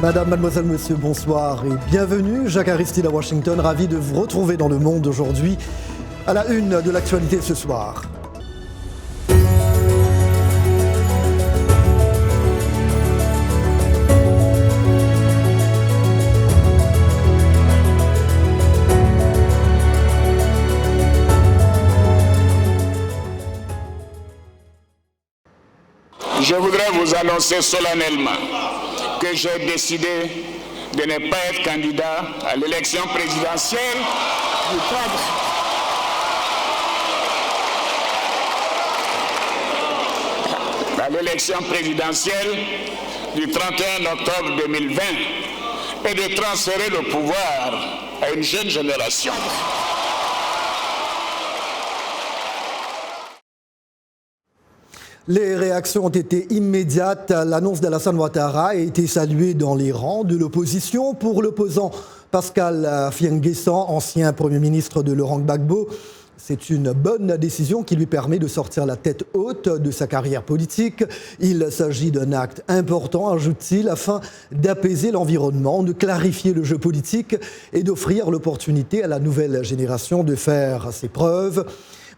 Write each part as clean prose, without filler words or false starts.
Madame, mademoiselle, monsieur, bonsoir et bienvenue. Jacques Aristide à Washington, ravi de vous retrouver dans Le Monde aujourd'hui. À la une de l'actualité ce soir. Je voudrais vous annoncer solennellement que j'ai décidé de ne pas être candidat à l'élection présidentielle du 31 octobre 2020 et de transférer le pouvoir à une jeune génération. Les réactions ont été immédiates. L'annonce d'Alassane Ouattara a été saluée dans les rangs de l'opposition. Pour l'opposant Pascal Affi-N'Guessan, ancien Premier ministre de Laurent Gbagbo, c'est une bonne décision qui lui permet de sortir la tête haute de sa carrière politique. Il s'agit d'un acte important, ajoute-t-il, afin d'apaiser l'environnement, de clarifier le jeu politique et d'offrir l'opportunité à la nouvelle génération de faire ses preuves.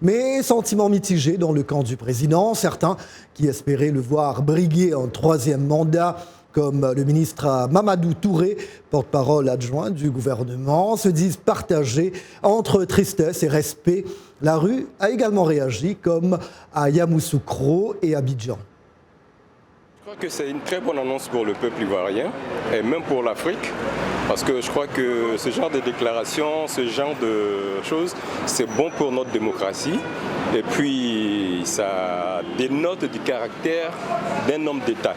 Mais sentiment mitigé dans le camp du président. Certains qui espéraient le voir briguer un troisième mandat, comme le ministre Mamadou Touré, porte-parole adjoint du gouvernement, se disent partagés entre tristesse et respect. La rue a également réagi, comme à Yamoussoukro et Abidjan. Je crois que c'est une très bonne annonce pour le peuple ivoirien et même pour l'Afrique. Parce que je crois que ce genre de déclaration, ce genre de choses, c'est bon pour notre démocratie. Et puis, ça dénote du caractère d'un homme d'État.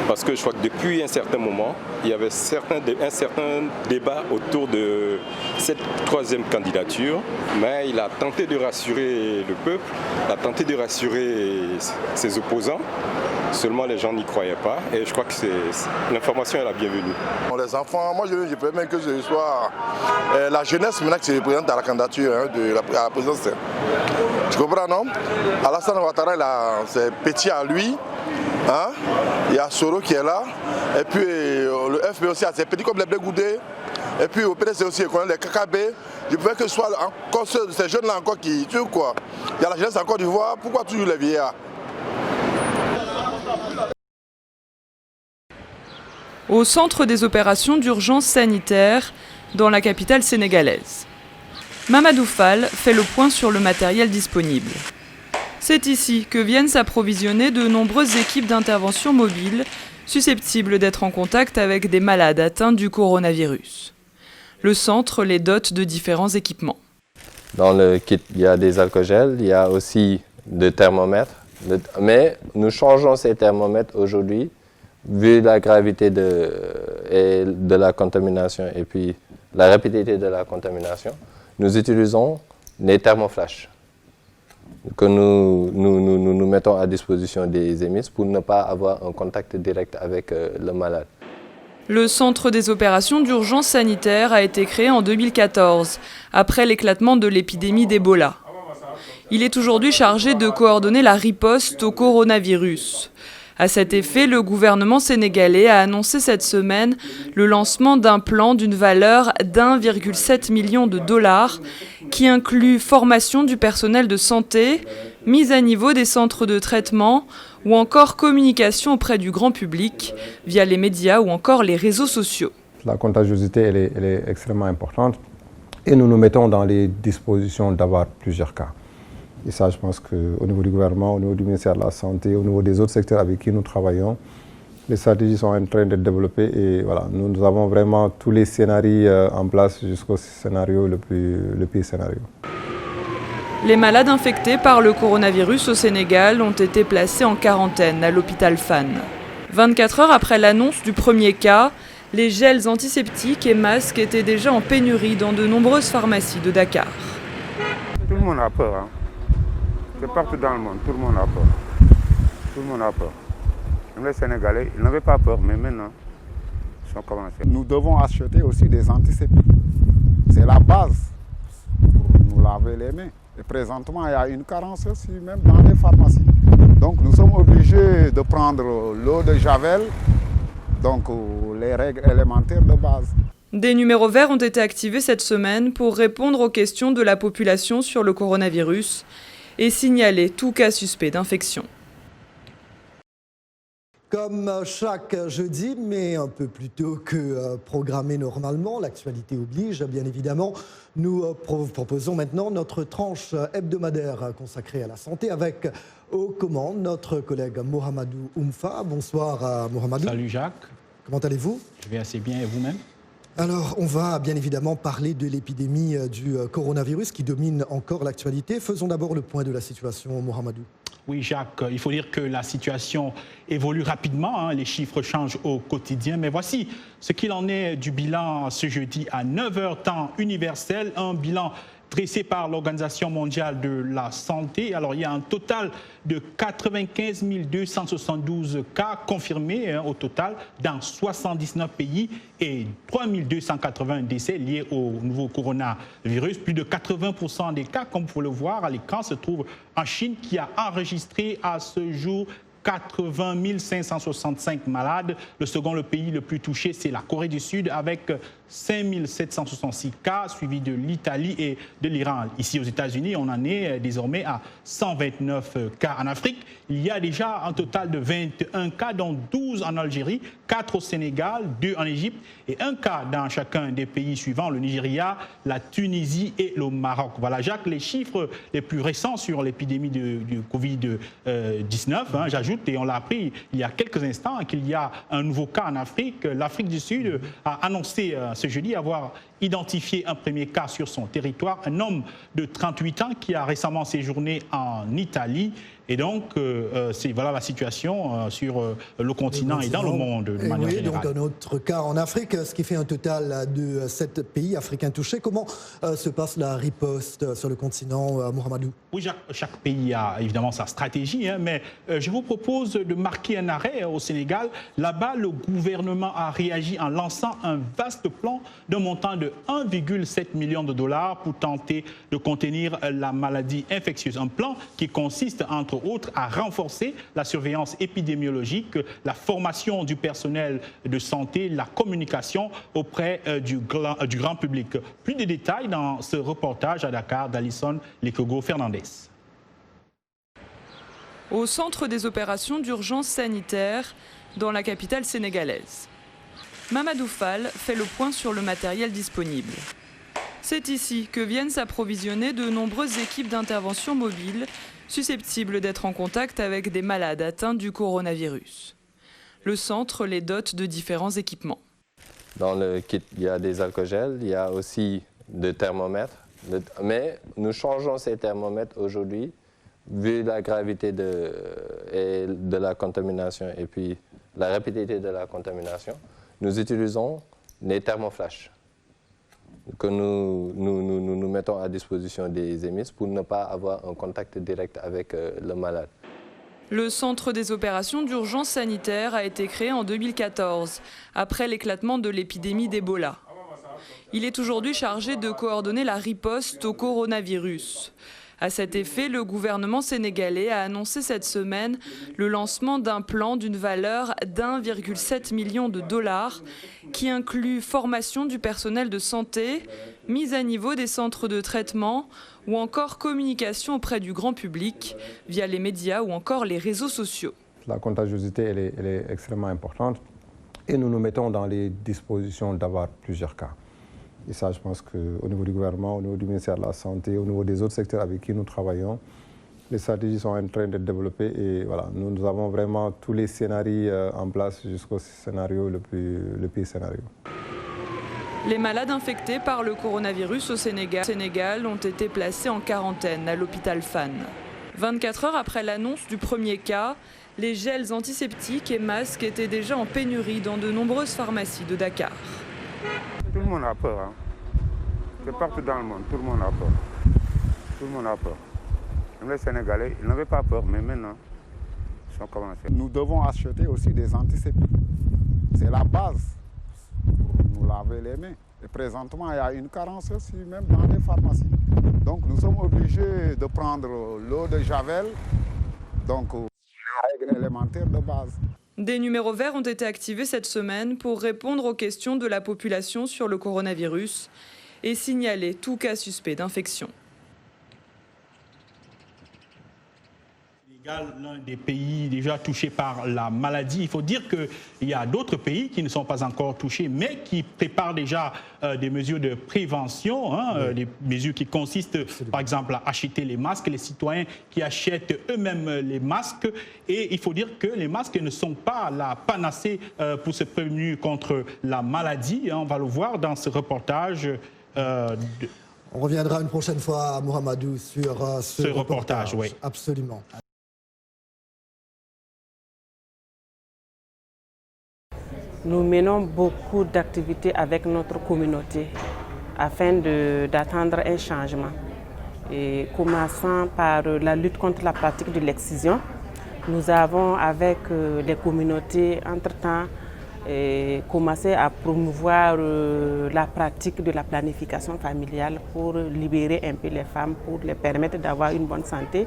Parce que je crois que depuis un certain moment, il y avait un certain débat autour de cette troisième candidature. Mais il a tenté de rassurer le peuple, il a tenté de rassurer ses opposants. Seulement les gens n'y croyaient pas et je crois que l'information est la bienvenue. Les enfants, moi je peux même que ce soit la jeunesse maintenant qui se représente à la candidature de la présidence. Tu comprends, non? Alassane Ouattara, c'est petit à lui. Hein? Il y a Soro qui est là. Et puis le FP aussi, c'est petit comme les Blé Goudé. Et puis au PDC aussi, les KKB. Je préfère que ce soit encore ces jeunes-là encore qui tuent quoi. Il y a la jeunesse encore du voir. Pourquoi toujours les vieillards? Au centre des opérations d'urgence sanitaire dans la capitale sénégalaise. Mamadou Fall fait le point sur le matériel disponible. C'est ici que viennent s'approvisionner de nombreuses équipes d'intervention mobiles susceptibles d'être en contact avec des malades atteints du coronavirus. Le centre les dote de différents équipements. Dans le kit, il y a des alcogels, il y a aussi des thermomètres. Mais nous changeons ces thermomètres aujourd'hui. Vu la gravité de la contamination et puis la rapidité de la contamination, nous utilisons les thermoflash que nous mettons à disposition des EMIS pour ne pas avoir un contact direct avec le malade. Le centre des opérations d'urgence sanitaire a été créé en 2014, après l'éclatement de l'épidémie d'Ebola. Il est aujourd'hui chargé de coordonner la riposte au coronavirus. À cet effet, le gouvernement sénégalais a annoncé cette semaine le lancement d'un plan d'une valeur d'1,7 million de dollars qui inclut formation du personnel de santé, mise à niveau des centres de traitement ou encore communication auprès du grand public via les médias ou encore les réseaux sociaux. La contagiosité elle est extrêmement importante et nous nous mettons dans les dispositions d'avoir plusieurs cas. Et ça, je pense qu'au niveau du gouvernement, au niveau du ministère de la Santé, au niveau des autres secteurs avec qui nous travaillons, les stratégies sont en train d'être développées et voilà, nous avons vraiment tous les scénarios en place jusqu'au scénario le pire scénario. Les malades infectés par le coronavirus au Sénégal ont été placés en quarantaine à l'hôpital Fann. 24 heures après l'annonce du premier cas, les gels antiseptiques et masques étaient déjà en pénurie dans de nombreuses pharmacies de Dakar. Tout le monde a peur. Hein. C'est partout dans le monde, tout le monde a peur. Tout le monde a peur. Même les Sénégalais, ils n'avaient pas peur, mais maintenant, ils ont commencé. Nous devons acheter aussi des antiseptiques. C'est la base pour nous laver les mains. Et présentement, il y a une carence aussi, même dans les pharmacies. Donc nous sommes obligés de prendre l'eau de Javel, Donc les règles élémentaires de base. Des numéros verts ont été activés cette semaine pour répondre aux questions de la population sur le coronavirus et signaler tout cas suspect d'infection. Comme chaque jeudi, mais un peu plus tôt que programmé normalement, l'actualité oblige, bien évidemment. Nous proposons maintenant notre tranche hebdomadaire consacrée à la santé avec aux commandes notre collègue Mohamedou Oumfa. Bonsoir Mohamedou. Salut Jacques. Comment allez-vous? Je vais assez bien et vous-même? Alors, on va bien évidemment parler de l'épidémie du coronavirus qui domine encore l'actualité. Faisons d'abord le point de la situation, Mohamedou. Oui, Jacques, il faut dire que la situation évolue rapidement, les chiffres changent au quotidien, mais voici ce qu'il en est du bilan ce jeudi à 9h temps universel, un bilan dressé par l'Organisation mondiale de la santé. Alors, il y a un total de 95 272 cas confirmés au total dans 79 pays et 3 280 décès liés au nouveau coronavirus. Plus de 80% des cas, comme vous pouvez le voir à l'écran, se trouvent en Chine qui a enregistré à ce jour 80 565 malades. Le second pays le plus touché, c'est la Corée du Sud avec 5 766 cas, suivi de l'Italie et de l'Iran. Ici aux États-Unis, on en est désormais à 129 cas. En Afrique, il y a déjà un total de 21 cas, dont 12 en Algérie, 4 au Sénégal, 2 en Égypte et un cas dans chacun des pays suivants, le Nigeria, la Tunisie et le Maroc. Voilà, Jacques, les chiffres les plus récents sur l'épidémie du Covid-19. J'ajoute, et on l'a appris il y a quelques instants, qu'il y a un nouveau cas en Afrique. L'Afrique du Sud a annoncé ce jeudi avoir identifié un premier cas sur son territoire, un homme de 38 ans qui a récemment séjourné en Italie. Et donc, voilà la situation sur le continent et dans le monde de manière générale. Donc un autre cas en Afrique, ce qui fait un total de 7 pays africains touchés. Comment se passe la riposte sur le continent, Mohamedou? Oui, chaque pays a évidemment sa stratégie, mais je vous propose de marquer un arrêt au Sénégal. Là-bas, le gouvernement a réagi en lançant un vaste plan d'un montant de 1,7 million de dollars pour tenter de contenir la maladie infectieuse. Un plan qui consiste, entre autres, à renforcer la surveillance épidémiologique, la formation du personnel de santé, la communication auprès du grand public. Plus de détails dans ce reportage à Dakar d'Alison Lekogo-Fernandez. Au centre des opérations d'urgence sanitaire dans la capitale sénégalaise. Mamadou Fall fait le point sur le matériel disponible. C'est ici que viennent s'approvisionner de nombreuses équipes d'intervention mobiles susceptibles d'être en contact avec des malades atteints du coronavirus. Le centre les dote de différents équipements. Dans le kit, il y a des alcogels, il y a aussi des thermomètres. Mais nous changeons ces thermomètres aujourd'hui, vu la gravité de la contamination et puis la rapidité de la contamination. Nous utilisons les thermoflash que nous mettons à disposition des EMIS pour ne pas avoir un contact direct avec le malade. Le centre des opérations d'urgence sanitaire a été créé en 2014, après l'éclatement de l'épidémie d'Ebola. Il est aujourd'hui chargé de coordonner la riposte au coronavirus. À cet effet, le gouvernement sénégalais a annoncé cette semaine le lancement d'un plan d'une valeur d'1,7 million de dollars qui inclut formation du personnel de santé, mise à niveau des centres de traitement ou encore communication auprès du grand public via les médias ou encore les réseaux sociaux. La contagiosité, elle est extrêmement importante et nous nous mettons dans les dispositions d'avoir plusieurs cas. Et ça, je pense qu'au niveau du gouvernement, au niveau du ministère de la Santé, au niveau des autres secteurs avec qui nous travaillons, les stratégies sont en train d'être développées et voilà, nous avons vraiment tous les scénarios en place jusqu'au scénario le pire scénario. Les malades infectés par le coronavirus au Sénégal ont été placés en quarantaine à l'hôpital Fann. 24 heures après l'annonce du premier cas, les gels antiseptiques et masques étaient déjà en pénurie dans de nombreuses pharmacies de Dakar. Tout le monde a peur. C'est partout dans le monde, tout le monde a peur. Tout le monde a peur. Même les Sénégalais, ils n'avaient pas peur, mais maintenant, ils sont commencés. Nous devons acheter aussi des antiseptiques. C'est la base pour nous laver les mains. Et présentement, il y a une carence aussi, même dans les pharmacies. Donc nous sommes obligés de prendre l'eau de Javel, donc les règles élémentaires de base. Des numéros verts ont été activés cette semaine pour répondre aux questions de la population sur le coronavirus et signaler tout cas suspect d'infection. L'un des pays déjà touchés par la maladie. Il faut dire qu'il y a d'autres pays qui ne sont pas encore touchés, mais qui préparent déjà des mesures de prévention, des mesures qui consistent, par exemple, à acheter les masques, les citoyens qui achètent eux-mêmes les masques. Et il faut dire que les masques ne sont pas la panacée pour se prémunir contre la maladie. On va le voir dans ce reportage. On reviendra une prochaine fois, Mohamedou, sur ce reportage. Oui. Absolument. Nous menons beaucoup d'activités avec notre communauté afin d'attendre un changement. Et commençant par la lutte contre la pratique de l'excision, nous avons avec les communautés entre-temps commencé à promouvoir la pratique de la planification familiale pour libérer un peu les femmes, pour les permettre d'avoir une bonne santé.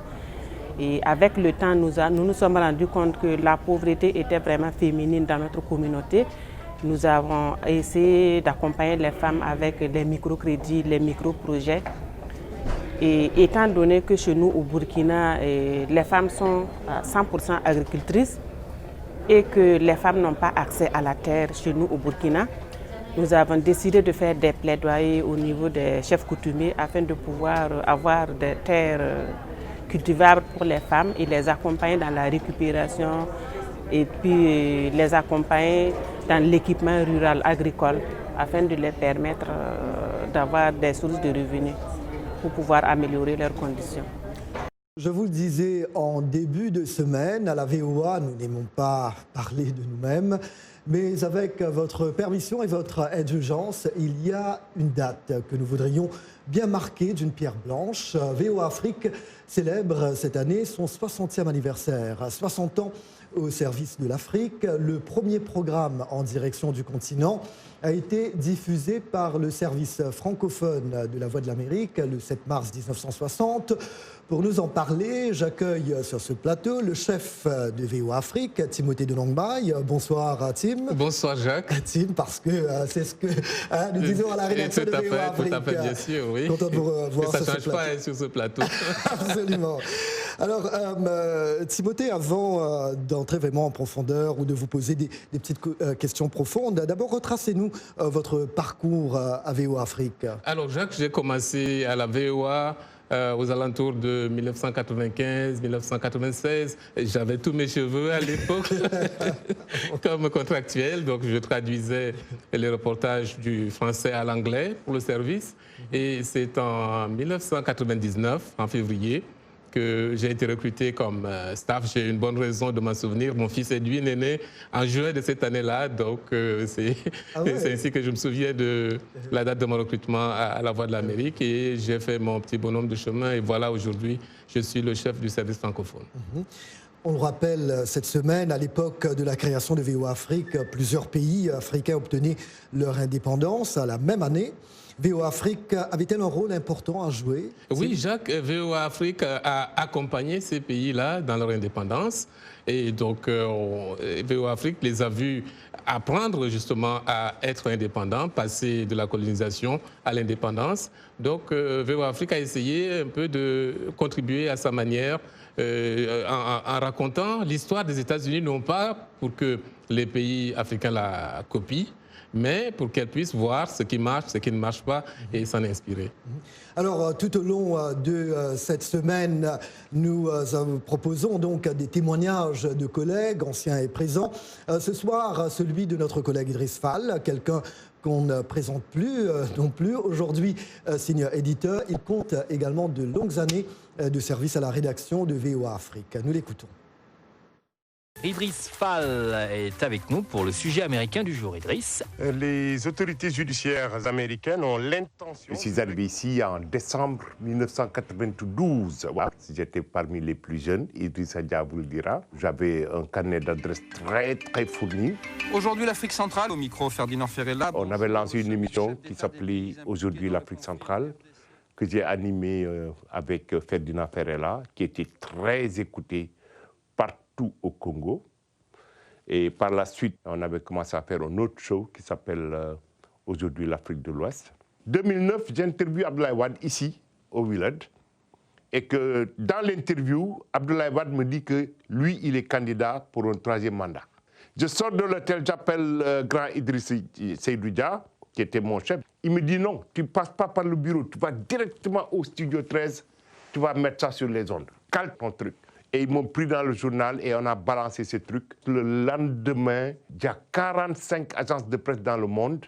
Et avec le temps, nous nous sommes rendus compte que la pauvreté était vraiment féminine dans notre communauté. Nous avons essayé d'accompagner les femmes avec les microcrédits, les micro-projets. Et étant donné que chez nous, au Burkina, les femmes sont 100% agricultrices et que les femmes n'ont pas accès à la terre chez nous au Burkina, nous avons décidé de faire des plaidoyers au niveau des chefs coutumiers afin de pouvoir avoir des terres cultivables pour les femmes et les accompagner dans la récupération et puis les accompagner dans l'équipement rural agricole afin de les permettre d'avoir des sources de revenus pour pouvoir améliorer leurs conditions. Je vous le disais en début de semaine, à la VOA, nous n'aimons pas parler de nous-mêmes, mais avec votre permission et votre indulgence, il y a une date que nous voudrions bien marquer d'une pierre blanche. VOA Afrique célèbre cette année son 60e anniversaire. 60 ans au service de l'Afrique. Le premier programme en direction du continent a été diffusé par le service francophone de la Voix de l'Amérique le 7 mars 1960. Pour nous en parler, j'accueille sur ce plateau le chef de VOA Afrique, Timothée de Longbaye. Bonsoir Tim. Bonsoir Jacques. Tim, parce que c'est ce que nous disons à la rédaction de VOA Afrique. Tout à fait, bien sûr, oui. Content de vous revoir sur ce plateau. Ça ne change pas sur ce plateau. Absolument. Alors, Timothée, avant d'entrer vraiment en profondeur ou de vous poser des petites questions profondes, d'abord retracez-nous votre parcours à VOA Afrique. Alors Jacques, j'ai commencé à la VOA aux alentours de 1995-1996. J'avais tous mes cheveux à l'époque comme contractuel, donc je traduisais les reportages du français à l'anglais pour le service. Et c'est en 1999, en février, que j'ai été recruté comme staff. J'ai une bonne raison de m'en souvenir. Mon fils Edwin est né en juin de cette année-là, donc c'est ainsi que je me souviens de la date de mon recrutement à la Voix de l'Amérique. Et j'ai fait mon petit bonhomme de chemin et voilà, aujourd'hui, je suis le chef du service francophone. On le rappelle, cette semaine, à l'époque de la création de VOA Afrique, plusieurs pays africains obtenaient leur indépendance à la même année. VOA Afrique avait-elle un rôle important à jouer? Oui, Jacques, VOA Afrique a accompagné ces pays-là dans leur indépendance. Et donc, VOA Afrique les a vus apprendre justement à être indépendants, passer de la colonisation à l'indépendance. Donc, VOA Afrique a essayé un peu de contribuer à sa manière en racontant l'histoire des États-Unis, non pas pour que les pays africains la copient, mais pour qu'elles puissent voir ce qui marche, ce qui ne marche pas et s'en inspirer. Alors, tout au long de cette semaine, nous proposons donc des témoignages de collègues, anciens et présents. Ce soir, celui de notre collègue Idriss Fall, quelqu'un qu'on ne présente plus non plus. Aujourd'hui, senior éditeur, il compte également de longues années de service à la rédaction de VOA Afrique. Nous l'écoutons. Idriss Fall est avec nous pour le sujet américain du jour. Idriss. Les autorités judiciaires américaines ont l'intention... Je suis arrivé ici en décembre 1992. J'étais parmi les plus jeunes, Idriss Dia vous le dira. J'avais un carnet d'adresses très fourni. Aujourd'hui, l'Afrique centrale, au micro Ferdinand Ferrella. On avait lancé une émission qui s'appelait Aujourd'hui l'Afrique centrale, que j'ai animée avec Ferdinand Ferrella, qui était très écoutée partout au Congo. Et par la suite, on avait commencé à faire un autre show qui s'appelle aujourd'hui l'Afrique de l'Ouest. 2009, j'ai interviewé Abdoulaye Wade ici, au Village. Et que dans l'interview, Abdoulaye Wade me dit que lui, il est candidat pour un 3e mandat. Je sors de l'hôtel, j'appelle grand Idriss Seydou Dia, qui était mon chef. Il me dit non, tu ne passes pas par le bureau, tu vas directement au studio 13, tu vas mettre ça sur les ondes. Calme ton truc. Et ils m'ont pris dans le journal et on a balancé ce truc. Le lendemain, il y a 45 agences de presse dans le monde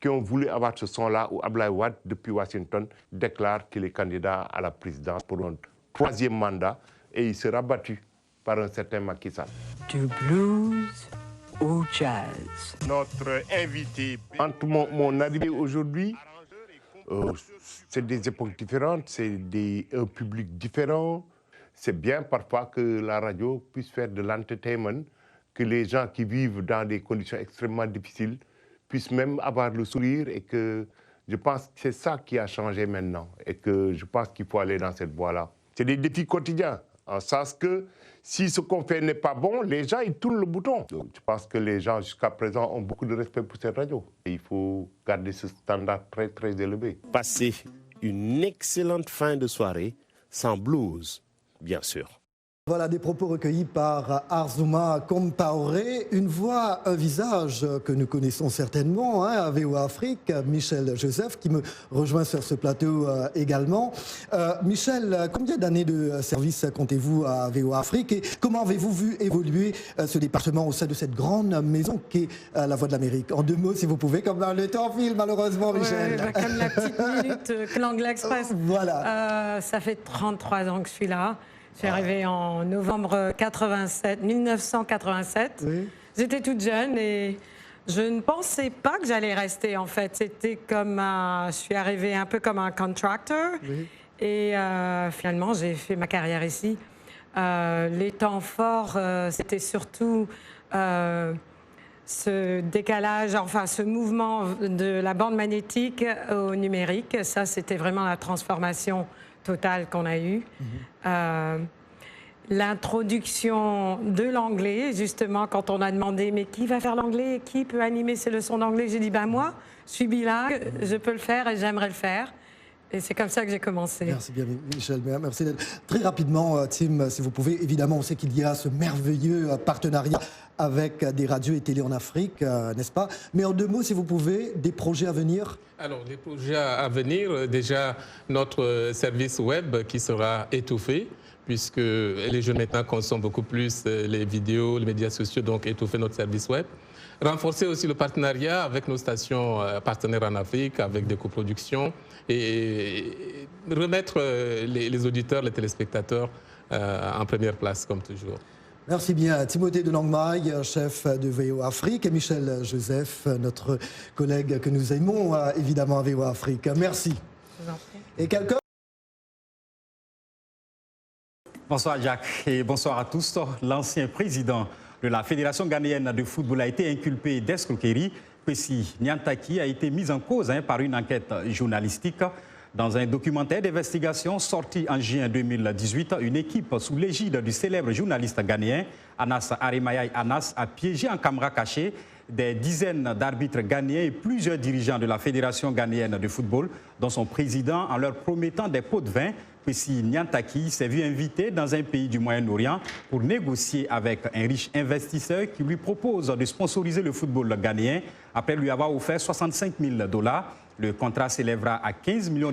qui ont voulu avoir ce son-là où Abdoulaye Wade, depuis Washington, déclare qu'il est candidat à la présidence pour un 3e mandat et il sera battu par un certain Macky Sall. Du blues au jazz. Notre invité... Entre mon arrivée aujourd'hui, c'est des époques différentes, c'est un public différent. C'est bien parfois que la radio puisse faire de l'entertainment, que les gens qui vivent dans des conditions extrêmement difficiles puissent même avoir le sourire et que je pense que c'est ça qui a changé maintenant et que je pense qu'il faut aller dans cette voie-là. C'est des défis quotidiens, en sens que si ce qu'on fait n'est pas bon, les gens ils tournent le bouton. Donc, je pense que les gens jusqu'à présent ont beaucoup de respect pour cette radio. Et il faut garder ce standard très très élevé. Passer une excellente fin de soirée sans blues, bien sûr. Voilà des propos recueillis par Arzouma Compaoré, une voix, un visage que nous connaissons certainement, à VOA Afrique, Michel Joseph, qui me rejoint sur ce plateau également. Michel, combien d'années de service comptez-vous à VOA Afrique et comment avez-vous vu évoluer ce département au sein de cette grande maison qu'est la Voix de l'Amérique? En 2 mots, si vous pouvez, comme dans le temps file malheureusement, Michel. Ouais, comme la petite minute que l'Anglais Express. Voilà. Ça fait 33 ans que je suis là. Je suis arrivée en novembre 1987. Oui. J'étais toute jeune et je ne pensais pas que j'allais rester, en fait. C'était comme je suis arrivée un peu comme un contractor. Oui. Et finalement, j'ai fait ma carrière ici. Les temps forts, c'était surtout ce décalage, enfin ce mouvement de la bande magnétique au numérique. Ça, c'était vraiment la transformation totale qu'on a eue. L'introduction de l'anglais, justement, quand on a demandé « mais qui va faire l'anglais? Qui peut animer ces leçons d'anglais ?» J'ai dit « moi, je suis bilingue, je peux le faire et j'aimerais le faire ». Et c'est comme ça que j'ai commencé. Merci bien, Michel. Merci. Très rapidement, Tim, si vous pouvez, évidemment, on sait qu'il y a ce merveilleux partenariat avec des radios et télé en Afrique, n'est-ce pas? Mais en 2 mots, si vous pouvez, des projets à venir? Alors, les projets à venir, déjà, notre service web qui sera étoffé, puisque les jeunes maintenant consomment beaucoup plus les vidéos, les médias sociaux, donc étoffer notre service web. Renforcer aussi le partenariat avec nos stations partenaires en Afrique, avec des coproductions, et remettre les auditeurs, les téléspectateurs en première place, comme toujours. Merci bien. Timothée de Langmaille, chef de VOA Afrique, et Michel Joseph, notre collègue que nous aimons évidemment à VOA Afrique. Merci. Et quelqu'un? Bonsoir Jacques et bonsoir à tous. L'ancien président de la Fédération ghanéenne de football a été inculpé d'escroquerie. Kwesi Nyantakyi a été mis en cause par une enquête journalistique. Dans un documentaire d'investigation sorti en juin 2018, une équipe sous l'égide du célèbre journaliste ghanéen Anas Aremayai Anas a piégé en caméra cachée des dizaines d'arbitres ghanéens et plusieurs dirigeants de la Fédération ghanéenne de football, dont son président, en leur promettant des pots de vin. Kwesi Nyantakyi s'est vu invité dans un pays du Moyen-Orient pour négocier avec un riche investisseur qui lui propose de sponsoriser le football ghanéen après lui avoir offert $65 000. Le contrat s'élèvera à $15 millions,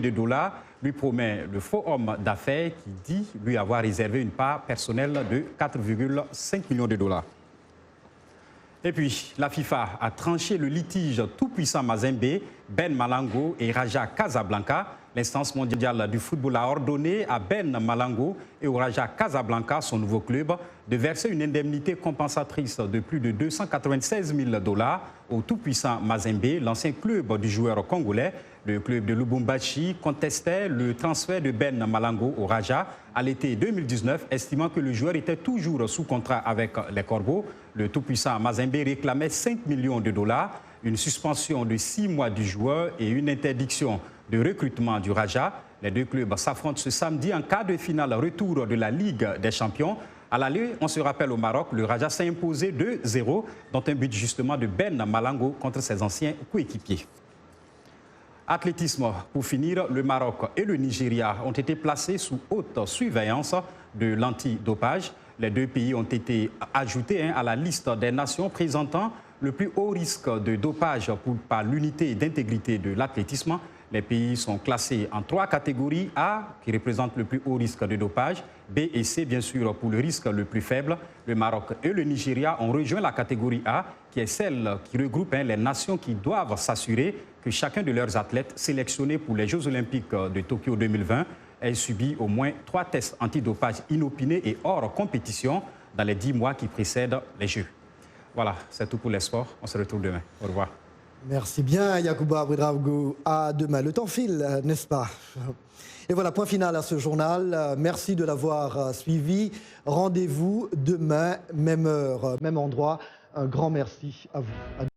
lui promet le faux homme d'affaires qui dit lui avoir réservé une part personnelle de $4,5 millions. Et puis, la FIFA a tranché le litige tout-puissant Mazembe, Ben Malango et Raja Casablanca. L'instance mondiale du football a ordonné à Ben Malango et au Raja Casablanca, son nouveau club, de verser une indemnité compensatrice de plus de $296 000 au tout-puissant Mazembe, l'ancien club du joueur congolais. Le club de Lubumbashi contestait le transfert de Ben Malango au Raja à l'été 2019, estimant que le joueur était toujours sous contrat avec les Corbeaux. Le tout-puissant Mazembe réclamait $5 millions, une suspension de 6 mois du joueur et une interdiction de recrutement du Raja. Les deux clubs s'affrontent ce samedi en quart de finale retour de la Ligue des Champions. À l'aller, on se rappelle au Maroc, le Raja s'est imposé 2-0, dont un but justement de Ben Malango contre ses anciens coéquipiers. Athlétisme, pour finir, le Maroc et le Nigeria ont été placés sous haute surveillance de l'antidopage. Les deux pays ont été ajoutés à la liste des nations présentant le plus haut risque de dopage par l'unité d'intégrité de l'athlétisme. Les pays sont classés en 3 catégories. A, qui représente le plus haut risque de dopage, B et C, bien sûr, pour le risque le plus faible. Le Maroc et le Nigeria ont rejoint la catégorie A, qui est celle qui regroupe les nations qui doivent s'assurer que chacun de leurs athlètes sélectionnés pour les Jeux Olympiques de Tokyo 2020 ait subi au moins 3 tests antidopage inopinés et hors compétition dans les 10 mois qui précèdent les Jeux. Voilà, c'est tout pour les sports. On se retrouve demain. Au revoir. Merci bien, Yacouba Ouedraogo. À demain. Le temps file, n'est-ce pas? Et voilà, point final à ce journal. Merci de l'avoir suivi. Rendez-vous demain, même heure, même endroit. Un grand merci à vous.